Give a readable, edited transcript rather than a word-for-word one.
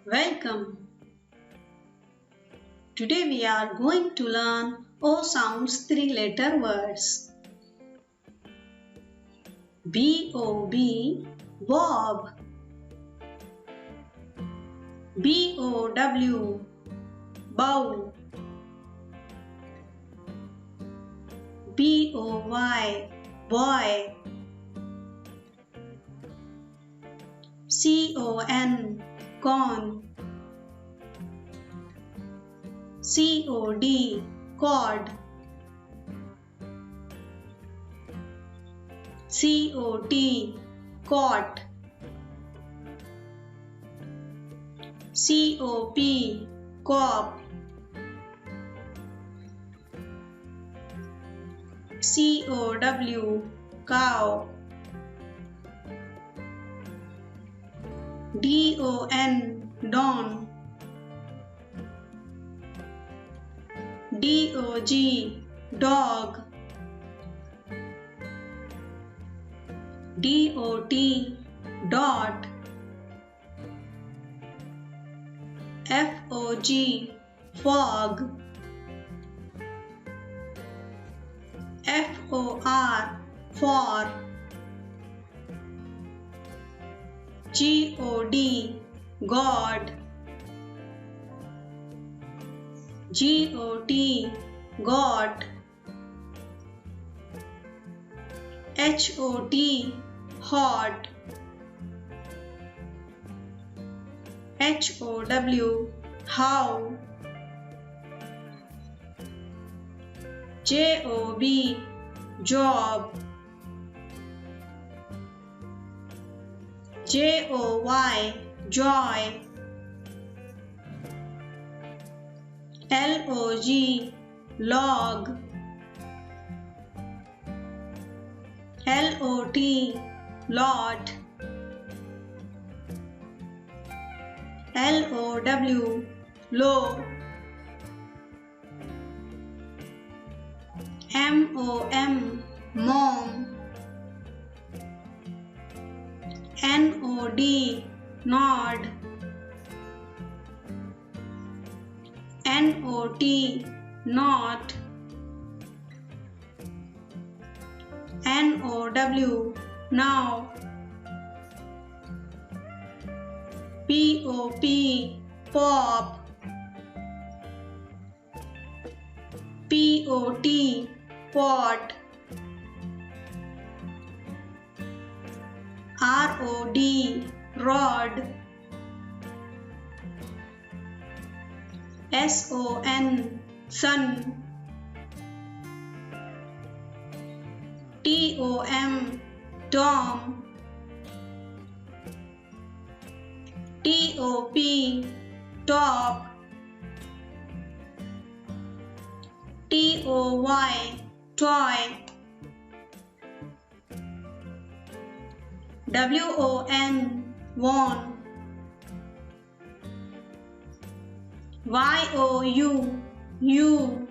Welcome. Today we are going to learn O sounds 3-letter words. B-O-B, Bob. B-O-W, bow. B-O-Y, boy. C-O-N, corn. C-O-D, cord. C-O-T, cot. C-O-P, cop. C-O-W, cow. D-O-N, dawn. D-O-G, dog. D-O-T, dot. F-O-G, fog. F-O-R, for. G-O-D, God. G-O-T, got. H-O-T, hot. H-O-W, how. J-O-B, job. J-O-Y, joy. L-O-G, log. L-O-T, lot. L-O-W, low. M-O-M, mom. N-O-D, nod. N-O-T, not. N-O-W, now. P-O-P, pop. P-O-T, pot. R-O-D, rod. S-O-N, sun. T-O-M, Tom. T-O-P, top. T-O-Y, toy. W-O-N, won. Y-O-U, you.